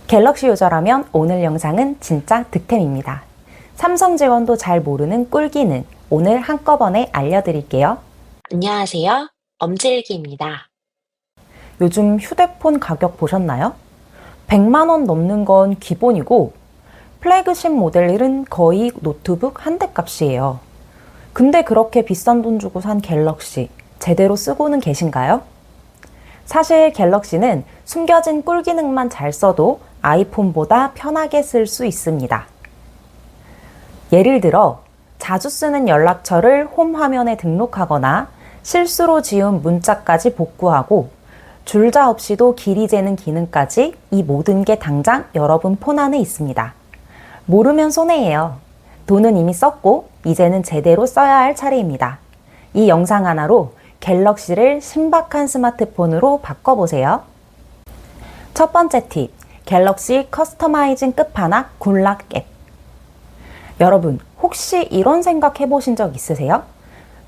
갤럭시 유저라면 오늘 영상은 진짜 득템입니다. 삼성 직원도 잘 모르는 꿀 기능, 오늘 한꺼번에 알려드릴게요. 안녕하세요. 엄지일기입니다. 요즘 휴대폰 가격 보셨나요? 100만 원 넘는 건 기본이고 플래그십 모델은 거의 노트북 한 대 값이에요. 근데 그렇게 비싼 돈 주고 산 갤럭시 제대로 쓰고는 계신가요? 사실 갤럭시는 숨겨진 꿀 기능만 잘 써도 아이폰보다 편하게 쓸 수 있습니다. 예를 들어 자주 쓰는 연락처를 홈 화면에 등록하거나 실수로 지운 문자까지 복구하고 줄자 없이도 길이 재는 기능까지 이 모든 게 당장 여러분 폰 안에 있습니다. 모르면 손해예요. 돈은 이미 썼고 이제는 제대로 써야 할 차례입니다. 이 영상 하나로 갤럭시를 신박한 스마트폰으로 바꿔보세요. 첫 번째 팁, 갤럭시 커스터마이징 끝판왕 굿락 앱. 여러분, 혹시 이런 생각 해보신 적 있으세요?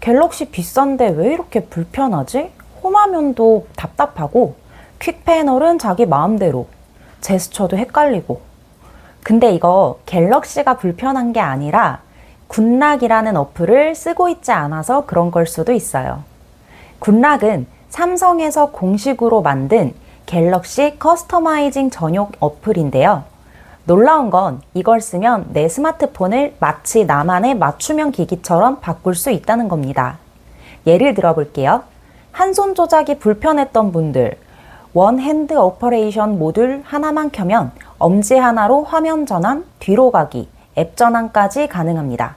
갤럭시 비싼데 왜 이렇게 불편하지? 홈화면도 답답하고 퀵 패널은 자기 마음대로, 제스처도 헷갈리고. 근데 이거 갤럭시가 불편한 게 아니라 굿락이라는 어플을 쓰고 있지 않아서 그런 걸 수도 있어요. 굿락은 삼성에서 공식으로 만든 갤럭시 커스터마이징 전용 어플인데요. 놀라운 건 이걸 쓰면 내 스마트폰을 마치 나만의 맞춤형 기기처럼 바꿀 수 있다는 겁니다. 예를 들어 볼게요. 한 손 조작이 불편했던 분들, 원 핸드 오퍼레이션 모듈 하나만 켜면 엄지 하나로 화면 전환, 뒤로 가기, 앱 전환까지 가능합니다.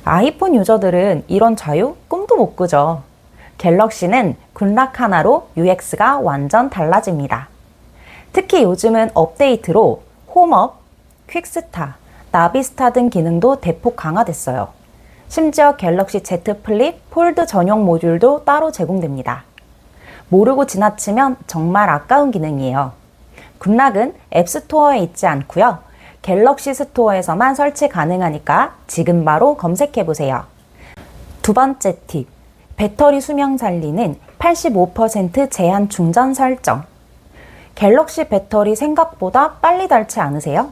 아이폰 유저들은 이런 자유 꿈도 못 꾸죠. 갤럭시는 굿락 하나로 UX가 완전 달라집니다. 특히 요즘은 업데이트로 홈업, 퀵스타, 나비스타 등 기능도 대폭 강화됐어요. 심지어 갤럭시 Z 플립 폴드 전용 모듈도 따로 제공됩니다. 모르고 지나치면 정말 아까운 기능이에요. 굿락은 앱스토어에 있지 않고요. 갤럭시 스토어에서만 설치 가능하니까 지금 바로 검색해보세요. 두 번째 팁, 배터리 수명 살리는 85% 제한 충전 설정. 갤럭시 배터리 생각보다 빨리 닳지 않으세요?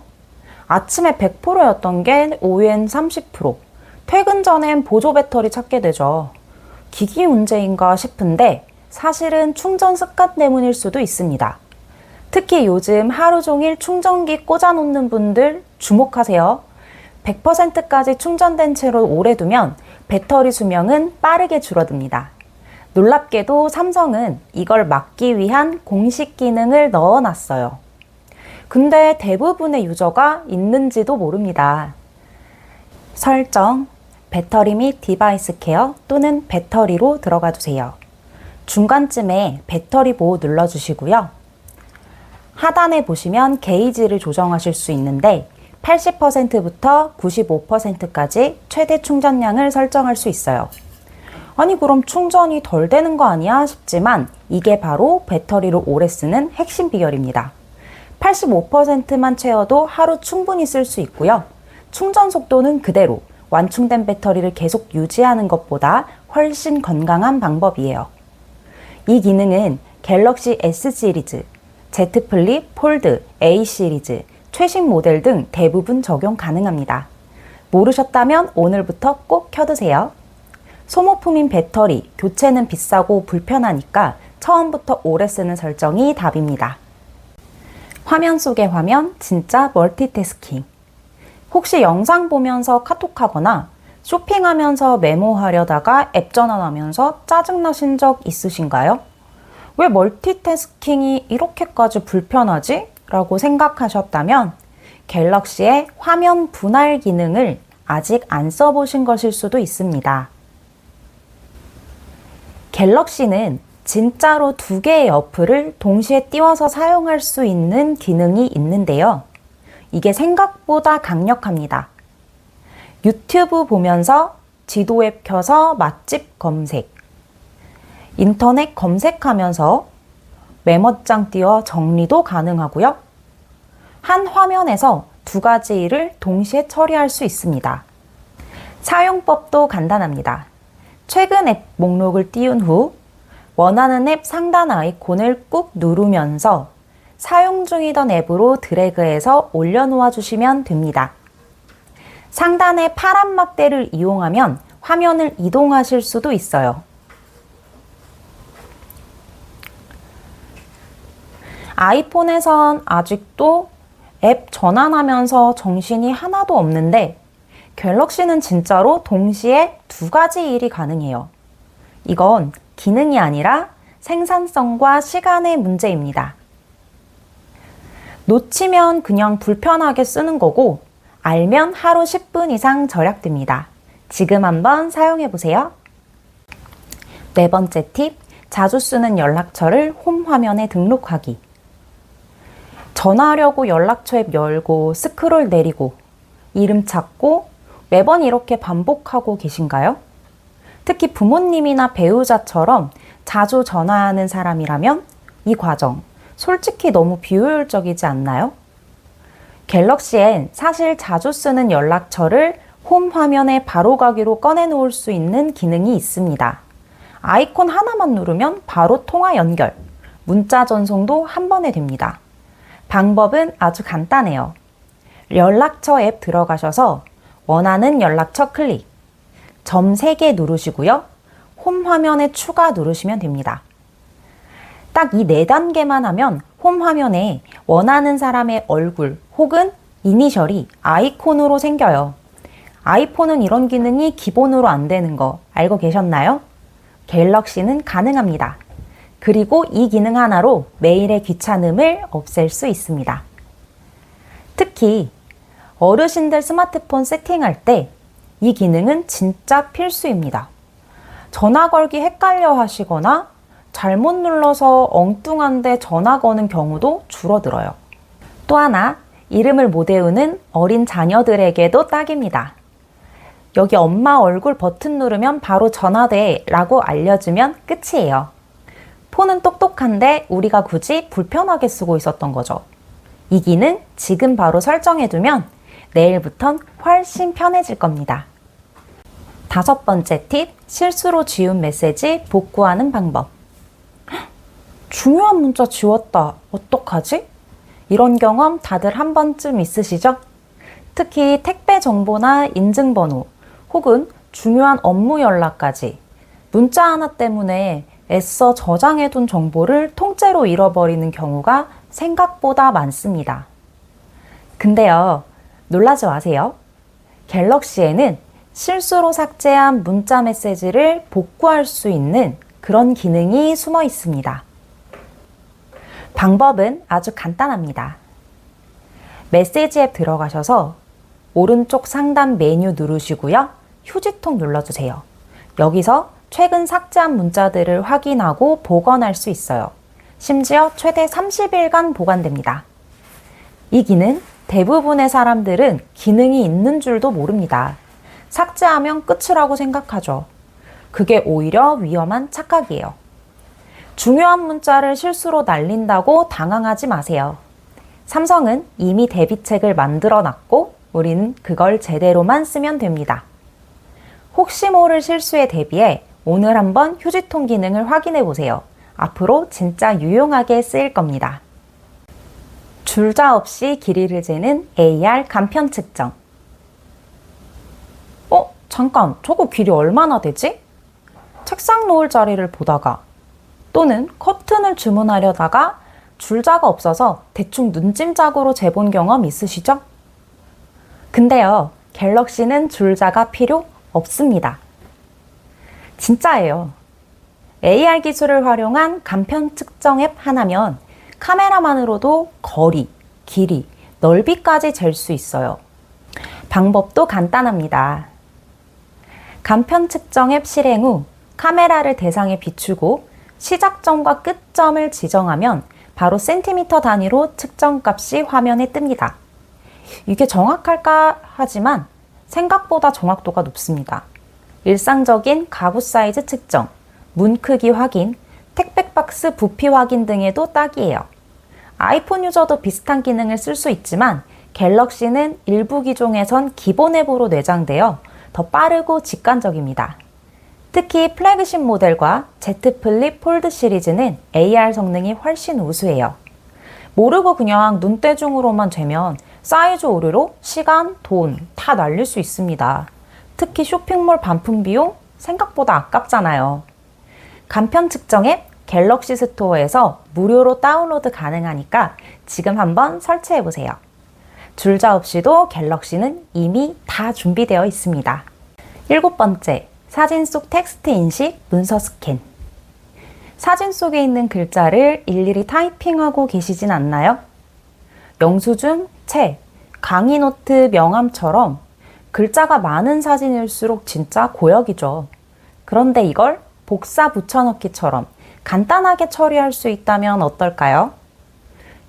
아침에 100%였던 게 오후엔 30%, 퇴근 전엔 보조 배터리 찾게 되죠. 기기 문제인가 싶은데 사실은 충전 습관 때문일 수도 있습니다. 특히 요즘 하루 종일 충전기 꽂아놓는 분들 주목하세요. 100%까지 충전된 채로 오래 두면 배터리 수명은 빠르게 줄어듭니다. 놀랍게도 삼성은 이걸 막기 위한 공식 기능을 넣어놨어요. 근데 대부분의 유저가 있는지도 모릅니다. 설정, 배터리 및 디바이스 케어 또는 배터리로 들어가 주세요. 중간쯤에 배터리 보호 눌러주시고요. 하단에 보시면 게이지를 조정하실 수 있는데 80%부터 95%까지 최대 충전량을 설정할 수 있어요. 아니 그럼 충전이 덜 되는 거 아니야 싶지만 이게 바로 배터리를 오래 쓰는 핵심 비결입니다. 85%만 채워도 하루 충분히 쓸 수 있고요. 충전 속도는 그대로 완충된 배터리를 계속 유지하는 것보다 훨씬 건강한 방법이에요. 이 기능은 갤럭시 S 시리즈, Z 플립, 폴드, A 시리즈, 최신 모델 등 대부분 적용 가능합니다. 모르셨다면 오늘부터 꼭 켜두세요. 소모품인 배터리, 교체는 비싸고 불편하니까 처음부터 오래 쓰는 설정이 답입니다. 화면 속의 화면, 진짜 멀티태스킹. 혹시 영상 보면서 카톡하거나 쇼핑하면서 메모하려다가 앱 전환하면서 짜증나신 적 있으신가요? 왜 멀티태스킹이 이렇게까지 불편하지? 라고 생각하셨다면 갤럭시의 화면 분할 기능을 아직 안 써보신 것일 수도 있습니다. 갤럭시는 진짜로 두 개의 어플을 동시에 띄워서 사용할 수 있는 기능이 있는데요. 이게 생각보다 강력합니다. 유튜브 보면서 지도 앱 켜서 맛집 검색, 인터넷 검색하면서 메모장 띄워 정리도 가능하고요. 한 화면에서 두 가지 일을 동시에 처리할 수 있습니다. 사용법도 간단합니다. 최근 앱 목록을 띄운 후 원하는 앱 상단 아이콘을 꾹 누르면서 사용 중이던 앱으로 드래그해서 올려놓아 주시면 됩니다. 상단의 파란 막대를 이용하면 화면을 이동하실 수도 있어요. 아이폰에선 아직도 앱 전환하면서 정신이 하나도 없는데 갤럭시는 진짜로 동시에 두 가지 일이 가능해요. 이건 기능이 아니라 생산성과 시간의 문제입니다. 놓치면 그냥 불편하게 쓰는 거고 알면 하루 10분 이상 절약됩니다. 지금 한번 사용해 보세요. 네 번째 팁, 자주 쓰는 연락처를 홈 화면에 등록하기. 전화하려고 연락처 앱 열고 스크롤 내리고 이름 찾고 매번 이렇게 반복하고 계신가요? 특히 부모님이나 배우자처럼 자주 전화하는 사람이라면 이 과정 솔직히 너무 비효율적이지 않나요? 갤럭시엔 사실 자주 쓰는 연락처를 홈 화면에 바로가기로 꺼내놓을 수 있는 기능이 있습니다. 아이콘 하나만 누르면 바로 통화 연결, 문자 전송도 한 번에 됩니다. 방법은 아주 간단해요. 연락처 앱 들어가셔서 원하는 연락처 클릭, 점 3개 누르시고요. 홈 화면에 추가 누르시면 됩니다. 딱 이 4단계만 하면 홈 화면에 원하는 사람의 얼굴 혹은 이니셜이 아이콘으로 생겨요. 아이폰은 이런 기능이 기본으로 안 되는 거 알고 계셨나요? 갤럭시는 가능합니다. 그리고 이 기능 하나로 메일의 귀찮음을 없앨 수 있습니다. 특히 어르신들 스마트폰 세팅할 때 이 기능은 진짜 필수입니다. 전화 걸기 헷갈려 하시거나 잘못 눌러서 엉뚱한데 전화 거는 경우도 줄어들어요. 또 하나, 이름을 못 외우는 어린 자녀들에게도 딱입니다. 여기 엄마 얼굴 버튼 누르면 바로 전화돼 라고 알려주면 끝이에요. 폰은 똑똑한데 우리가 굳이 불편하게 쓰고 있었던 거죠. 이 기능 지금 바로 설정해두면 내일부턴 훨씬 편해질 겁니다. 5번째 팁, 실수로 지운 메시지 복구하는 방법. 중요한 문자 지웠다. 어떡하지? 이런 경험 다들 한 번쯤 있으시죠? 특히 택배 정보나 인증번호 혹은 중요한 업무 연락까지 문자 하나 때문에 애써 저장해둔 정보를 통째로 잃어버리는 경우가 생각보다 많습니다. 근데요, 놀라지 마세요. 갤럭시에는 실수로 삭제한 문자 메시지를 복구할 수 있는 그런 기능이 숨어 있습니다. 방법은 아주 간단합니다. 메시지 앱 들어가셔서 오른쪽 상단 메뉴 누르시고요. 휴지통 눌러주세요. 여기서 최근 삭제한 문자들을 확인하고 복원할 수 있어요. 심지어 최대 30일간 보관됩니다. 이 기능 대부분의 사람들은 기능이 있는 줄도 모릅니다. 삭제하면 끝이라고 생각하죠. 그게 오히려 위험한 착각이에요. 중요한 문자를 실수로 날린다고 당황하지 마세요. 삼성은 이미 대비책을 만들어 놨고 우리는 그걸 제대로만 쓰면 됩니다. 혹시 모를 실수에 대비해 오늘 한번 휴지통 기능을 확인해 보세요. 앞으로 진짜 유용하게 쓰일 겁니다. 줄자 없이 길이를 재는 AR 간편 측정. 잠깐, 저거 길이 얼마나 되지? 책상 놓을 자리를 보다가 또는 커튼을 주문하려다가 줄자가 없어서 대충 눈짐작으로 재본 경험 있으시죠? 근데요, 갤럭시는 줄자가 필요 없습니다. 진짜예요. AR 기술을 활용한 간편 측정 앱 하나면 카메라만으로도 거리, 길이, 넓이까지 잴 수 있어요. 방법도 간단합니다. 간편 측정 앱 실행 후 카메라를 대상에 비추고 시작점과 끝점을 지정하면 바로 센티미터 단위로 측정값이 화면에 뜹니다. 이게 정확할까 하지만 생각보다 정확도가 높습니다. 일상적인 가구 사이즈 측정, 문 크기 확인, 택배 박스 부피 확인 등에도 딱이에요. 아이폰 유저도 비슷한 기능을 쓸 수 있지만 갤럭시는 일부 기종에선 기본 앱으로 내장되어 더 빠르고 직관적입니다. 특히 플래그십 모델과 Z 플립 폴드 시리즈는 AR 성능이 훨씬 우수해요. 모르고 그냥 눈대중으로만 재면 사이즈 오류로 시간, 돈 다 날릴 수 있습니다. 특히 쇼핑몰 반품 비용 생각보다 아깝잖아요. 간편 측정 앱 갤럭시 스토어에서 무료로 다운로드 가능하니까 지금 한번 설치해 보세요. 줄자 없이도 갤럭시는 이미 다 준비되어 있습니다. 7번째, 사진 속 텍스트 인식 문서 스캔. 사진 속에 있는 글자를 일일이 타이핑하고 계시진 않나요? 영수증, 책, 강의 노트, 명함처럼 글자가 많은 사진일수록 진짜 고역이죠. 그런데 이걸 복사 붙여넣기처럼 간단하게 처리할 수 있다면 어떨까요?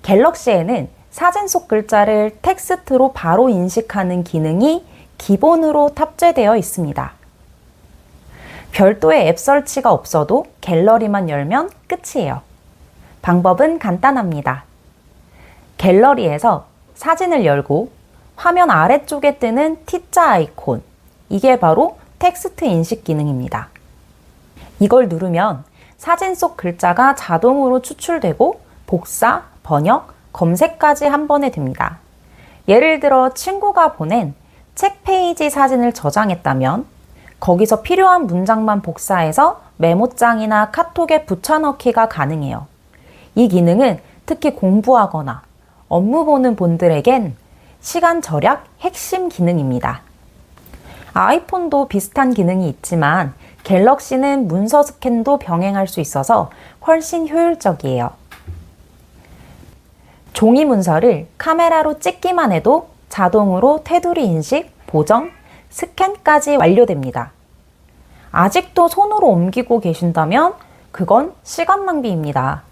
갤럭시에는 사진 속 글자를 텍스트로 바로 인식하는 기능이 기본으로 탑재되어 있습니다. 별도의 앱 설치가 없어도 갤러리만 열면 끝이에요. 방법은 간단합니다. 갤러리에서 사진을 열고 화면 아래쪽에 뜨는 T자 아이콘, 이게 바로 텍스트 인식 기능입니다. 이걸 누르면 사진 속 글자가 자동으로 추출되고 복사, 번역, 검색까지 한 번에 됩니다. 예를 들어 친구가 보낸 책 페이지 사진을 저장했다면 거기서 필요한 문장만 복사해서 메모장이나 카톡에 붙여넣기가 가능해요. 이 기능은 특히 공부하거나 업무 보는 분들에겐 시간 절약 핵심 기능입니다. 아이폰도 비슷한 기능이 있지만 갤럭시는 문서 스캔도 병행할 수 있어서 훨씬 효율적이에요. 종이 문서를 카메라로 찍기만 해도 자동으로 테두리 인식, 보정, 스캔까지 완료됩니다. 아직도 손으로 옮기고 계신다면 그건 시간 낭비입니다.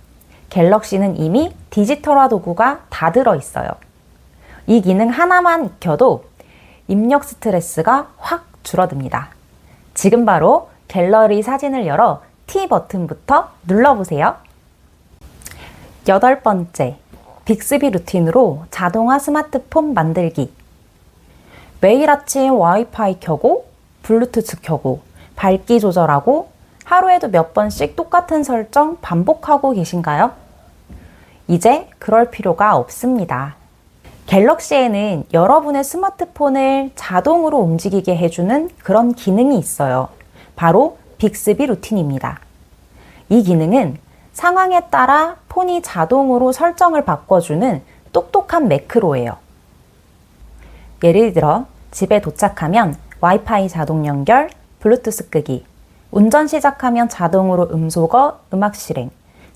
갤럭시는 이미 디지털화 도구가 다 들어있어요. 이 기능 하나만 익혀도 입력 스트레스가 확 줄어듭니다. 지금 바로 갤러리 사진을 열어 T 버튼부터 눌러보세요. 8번째, 빅스비 루틴으로 자동화 스마트폰 만들기. 매일 아침 와이파이 켜고 블루투스 켜고 밝기 조절하고 하루에도 몇 번씩 똑같은 설정 반복하고 계신가요? 이제 그럴 필요가 없습니다. 갤럭시에는 여러분의 스마트폰을 자동으로 움직이게 해주는 그런 기능이 있어요. 바로 빅스비 루틴입니다. 이 기능은 상황에 따라 폰이 자동으로 설정을 바꿔주는 똑똑한 매크로예요. 예를 들어 집에 도착하면 와이파이 자동 연결, 블루투스 끄기, 운전 시작하면 자동으로 음소거, 음악 실행,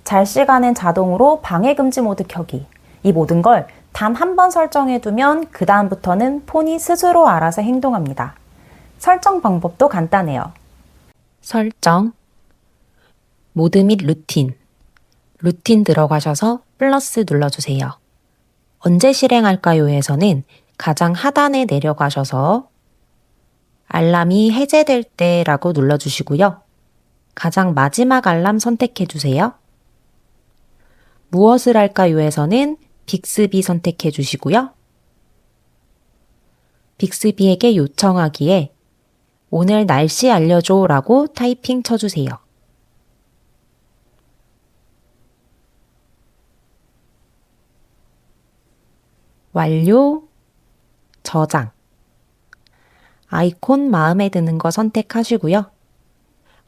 잘 시간엔 자동으로 방해 금지 모드 켜기. 이 모든 걸 단 한 번 설정해두면 그 다음부터는 폰이 스스로 알아서 행동합니다. 설정 방법도 간단해요. 설정, 모드 및 루틴 들어가셔서 플러스 눌러주세요. 언제 실행할까요?에서는 가장 하단에 내려가셔서 알람이 해제될 때라고 눌러주시고요. 가장 마지막 알람 선택해주세요. 무엇을 할까요?에서는 빅스비 선택해주시고요. 빅스비에게 요청하기에 오늘 날씨 알려줘 라고 타이핑 쳐주세요. 완료, 저장. 아이콘 마음에 드는 거 선택하시고요.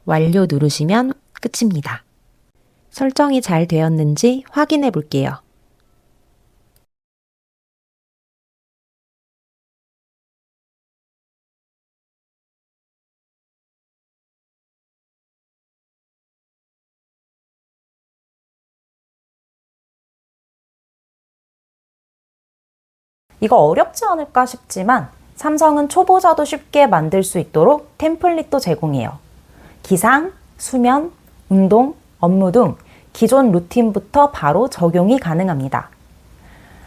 완료 누르시면 끝입니다. 설정이 잘 되었는지 확인해 볼게요. 이거 어렵지 않을까 싶지만 삼성은 초보자도 쉽게 만들 수 있도록 템플릿도 제공해요. 기상, 수면, 운동, 업무 등 기존 루틴부터 바로 적용이 가능합니다.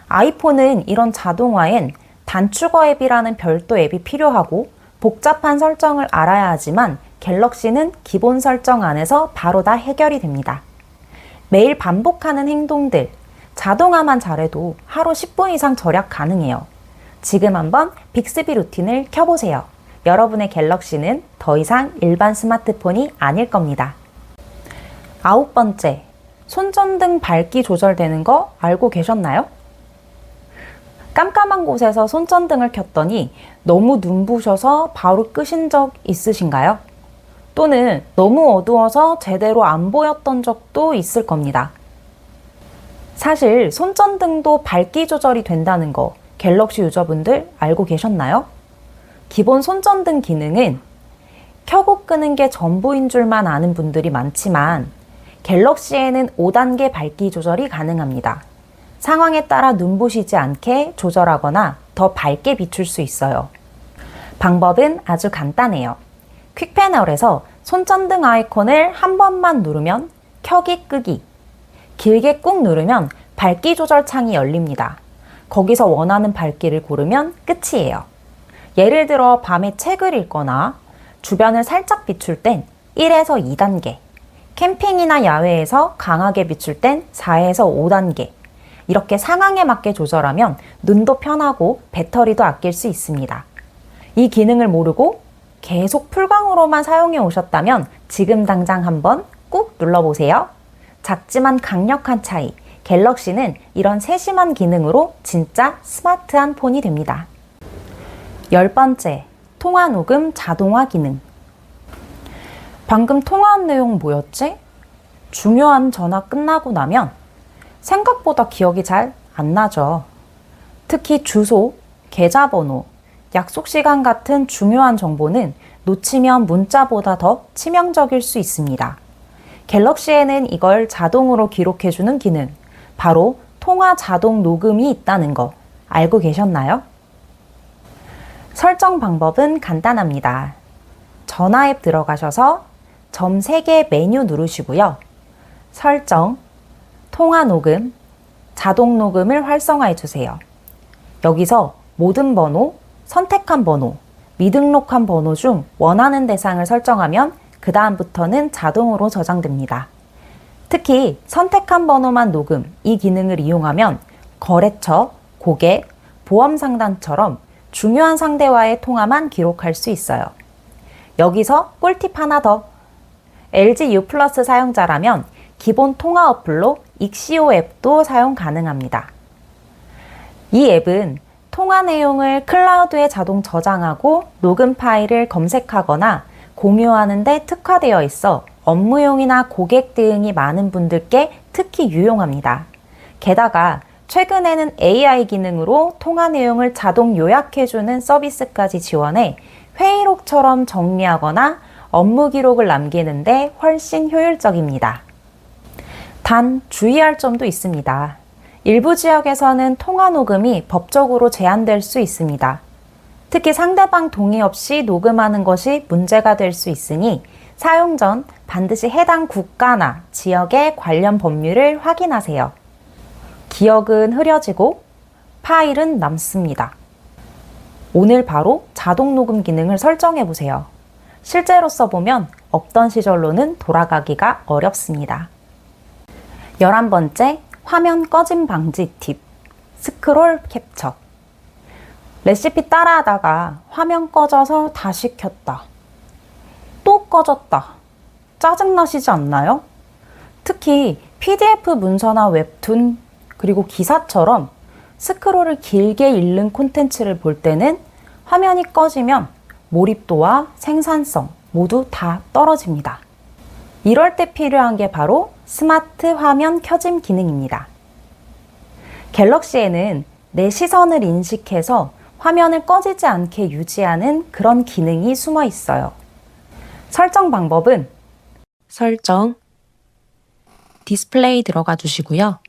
아이폰은 이런 자동화엔 단축어 앱이라는 별도 앱이 필요하고 복잡한 설정을 알아야 하지만 갤럭시는 기본 설정 안에서 바로 다 해결이 됩니다. 매일 반복하는 행동들, 자동화만 잘해도 하루 10분 이상 절약 가능해요. 지금 한번 빅스비 루틴을 켜보세요. 여러분의 갤럭시는 더 이상 일반 스마트폰이 아닐 겁니다. 9번째, 손전등 밝기 조절되는 거 알고 계셨나요? 깜깜한 곳에서 손전등을 켰더니 너무 눈부셔서 바로 끄신 적 있으신가요? 또는 너무 어두워서 제대로 안 보였던 적도 있을 겁니다. 사실 손전등도 밝기 조절이 된다는 거 갤럭시 유저분들 알고 계셨나요? 기본 손전등 기능은 켜고 끄는 게 전부인 줄만 아는 분들이 많지만 갤럭시에는 5단계 밝기 조절이 가능합니다. 상황에 따라 눈부시지 않게 조절하거나 더 밝게 비출 수 있어요. 방법은 아주 간단해요. 퀵 패널에서 손전등 아이콘을 한 번만 누르면 켜기 끄기, 길게 꾹 누르면 밝기 조절 창이 열립니다. 거기서 원하는 밝기를 고르면 끝이에요. 예를 들어 밤에 책을 읽거나 주변을 살짝 비출 땐 1에서 2단계, 캠핑이나 야외에서 강하게 비출 땐 4에서 5단계, 이렇게 상황에 맞게 조절하면 눈도 편하고 배터리도 아낄 수 있습니다. 이 기능을 모르고 계속 풀광으로만 사용해 오셨다면 지금 당장 한번 꾹 눌러보세요. 작지만 강력한 차이, 갤럭시는 이런 세심한 기능으로 진짜 스마트한 폰이 됩니다. 10번째, 통화 녹음 자동화 기능. 방금 통화한 내용 뭐였지? 중요한 전화 끝나고 나면 생각보다 기억이 잘 안 나죠. 특히 주소, 계좌번호, 약속 시간 같은 중요한 정보는 놓치면 문자보다 더 치명적일 수 있습니다. 갤럭시에는 이걸 자동으로 기록해주는 기능, 바로 통화 자동 녹음이 있다는 거 알고 계셨나요? 설정 방법은 간단합니다. 전화 앱 들어가셔서 점 3개 메뉴 누르시고요. 설정, 통화 녹음, 자동 녹음을 활성화해 주세요. 여기서 모든 번호, 선택한 번호, 미등록한 번호 중 원하는 대상을 설정하면 그 다음부터는 자동으로 저장됩니다. 특히 선택한 번호만 녹음, 이 기능을 이용하면 거래처, 고객, 보험 상담처럼 중요한 상대와의 통화만 기록할 수 있어요. 여기서 꿀팁 하나 더. LG U 플러스 사용자라면 기본 통화 어플로 익시오 앱도 사용 가능합니다. 이 앱은 통화 내용을 클라우드에 자동 저장하고 녹음 파일을 검색하거나 공유하는 데 특화되어 있어 업무용이나 고객 대응이 많은 분들께 특히 유용합니다. 게다가 최근에는 AI 기능으로 통화 내용을 자동 요약해주는 서비스까지 지원해 회의록처럼 정리하거나 업무 기록을 남기는데 훨씬 효율적입니다. 단 주의할 점도 있습니다. 일부 지역에서는 통화 녹음이 법적으로 제한될 수 있습니다. 특히 상대방 동의 없이 녹음하는 것이 문제가 될 수 있으니 사용 전 반드시 해당 국가나 지역의 관련 법률을 확인하세요. 기억은 흐려지고 파일은 남습니다. 오늘 바로 자동 녹음 기능을 설정해 보세요. 실제로 써보면 없던 시절로는 돌아가기가 어렵습니다. 11번째, 화면 꺼짐 방지 팁. 스크롤 캡처. 레시피 따라하다가 화면 꺼져서 다시 켰다. 또 꺼졌다. 짜증나시지 않나요? 특히 PDF 문서나 웹툰, 그리고 기사처럼 스크롤을 길게 읽는 콘텐츠를 볼 때는 화면이 꺼지면 몰입도와 생산성 모두 다 떨어집니다. 이럴 때 필요한 게 바로 스마트 화면 켜짐 기능입니다. 갤럭시에는 내 시선을 인식해서 화면을 꺼지지 않게 유지하는 그런 기능이 숨어 있어요. 설정 방법은 설정, 디스플레이 들어가 주시고요.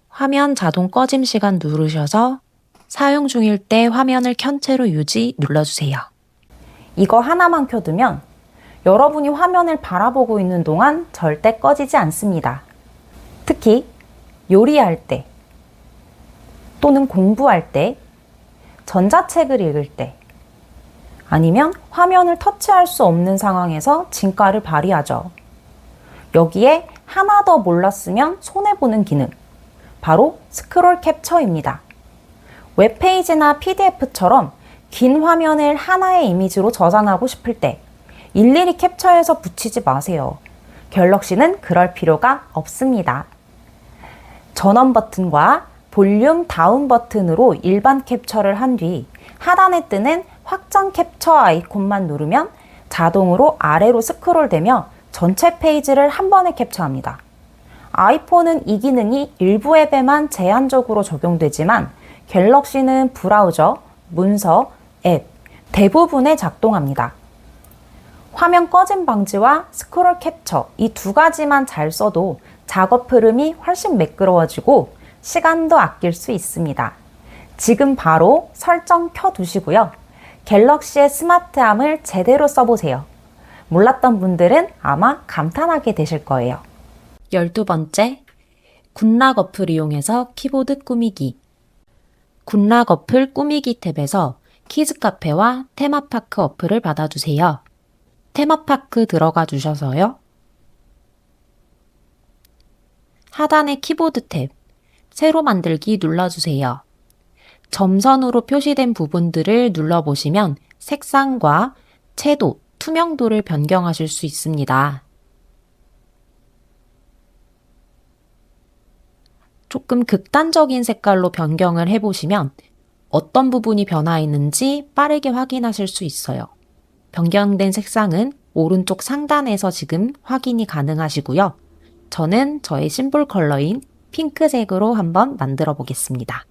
화면 자동 꺼짐 시간 누르셔서 사용 중일 때 화면을 켠 채로 유지 눌러주세요. 이거 하나만 켜두면 여러분이 화면을 바라보고 있는 동안 절대 꺼지지 않습니다. 특히 요리할 때 또는 공부할 때, 전자책을 읽을 때, 아니면 화면을 터치할 수 없는 상황에서 진가를 발휘하죠. 여기에 하나 더 몰랐으면 손해보는 기능, 바로 스크롤 캡처입니다. 웹페이지나 PDF처럼 긴 화면을 하나의 이미지로 저장하고 싶을 때 일일이 캡처해서 붙이지 마세요. 갤럭시는 그럴 필요가 없습니다. 전원 버튼과 볼륨 다운 버튼으로 일반 캡처를 한 뒤 하단에 뜨는 확장 캡처 아이콘만 누르면 자동으로 아래로 스크롤되며 전체 페이지를 한 번에 캡처합니다. 아이폰은 이 기능이 일부 앱에만 제한적으로 적용되지만 갤럭시는 브라우저, 문서, 앱 대부분에 작동합니다. 화면 꺼짐 방지와 스크롤 캡처 이 두 가지만 잘 써도 작업 흐름이 훨씬 매끄러워지고 시간도 아낄 수 있습니다. 지금 바로 설정 켜두시고요. 갤럭시의 스마트함을 제대로 써보세요. 몰랐던 분들은 아마 감탄하게 되실 거예요. 12번째, 굿락 어플 이용해서 키보드 꾸미기. 굿락 어플 꾸미기 탭에서 키즈 카페와 테마파크 어플을 받아주세요. 테마파크 들어가 주셔서요. 하단의 키보드 탭, 새로 만들기 눌러주세요. 점선으로 표시된 부분들을 눌러보시면 색상과 채도, 투명도를 변경하실 수 있습니다. 조금 극단적인 색깔로 변경을 해보시면 어떤 부분이 변화했는지 빠르게 확인하실 수 있어요. 변경된 색상은 오른쪽 상단에서 지금 확인이 가능하시고요. 저는 저의 심볼 컬러인 핑크색으로 한번 만들어 보겠습니다.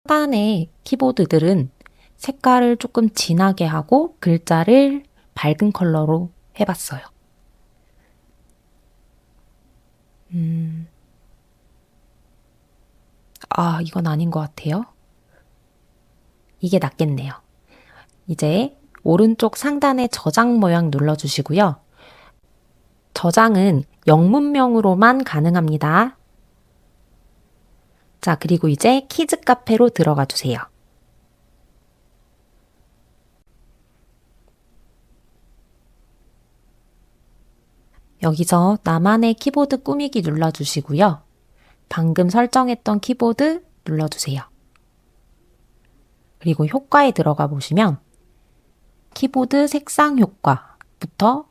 하단의 키보드들은 색깔을 조금 진하게 하고 글자를 밝은 컬러로 해봤어요. 이건 아닌 것 같아요. 이게 낫겠네요. 이제 오른쪽 상단의 저장 모양 눌러주시고요. 저장은 영문명으로만 가능합니다. 자, 그리고 이제 키즈 카페로 들어가 주세요. 여기서 나만의 키보드 꾸미기 눌러주시고요. 방금 설정했던 키보드 눌러주세요. 그리고 효과에 들어가 보시면 키보드 색상 효과부터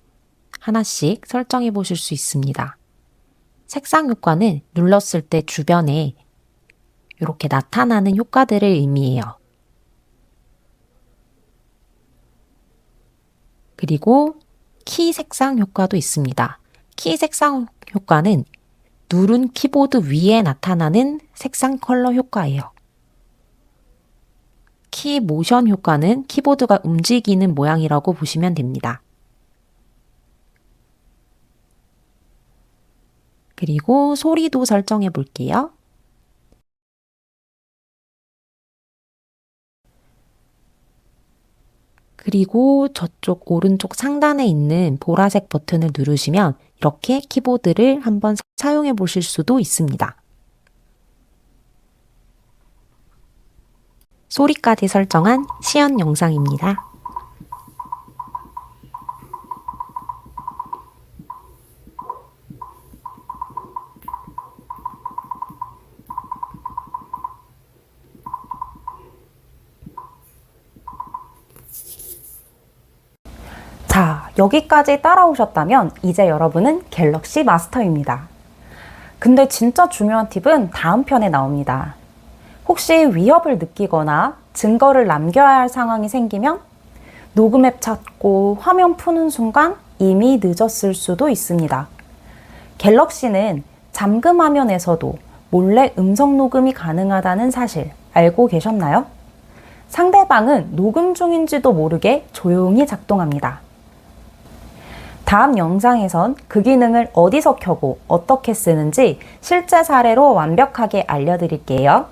하나씩 설정해 보실 수 있습니다. 색상 효과는 눌렀을 때 주변에 이렇게 나타나는 효과들을 의미해요. 그리고 키 색상 효과도 있습니다. 키 색상 효과는 누른 키보드 위에 나타나는 색상 컬러 효과예요. 키 모션 효과는 키보드가 움직이는 모양이라고 보시면 됩니다. 그리고 소리도 설정해 볼게요. 그리고 저쪽 오른쪽 상단에 있는 보라색 버튼을 누르시면 이렇게 키보드를 한번 사용해 보실 수도 있습니다. 소리까지 설정한 시연 영상입니다. 자, 여기까지 따라오셨다면 이제 여러분은 갤럭시 마스터입니다. 근데 진짜 중요한 팁은 다음 편에 나옵니다. 혹시 위협을 느끼거나 증거를 남겨야 할 상황이 생기면 녹음 앱 찾고 화면 푸는 순간 이미 늦었을 수도 있습니다. 갤럭시는 잠금 화면에서도 몰래 음성 녹음이 가능하다는 사실 알고 계셨나요? 상대방은 녹음 중인지도 모르게 조용히 작동합니다. 다음 영상에선 그 기능을 어디서 켜고 어떻게 쓰는지 실제 사례로 완벽하게 알려드릴게요.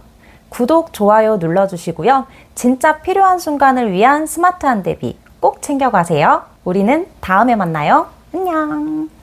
구독, 좋아요 눌러주시고요. 진짜 필요한 순간을 위한 스마트한 대비 꼭 챙겨가세요. 우리는 다음에 만나요. 안녕.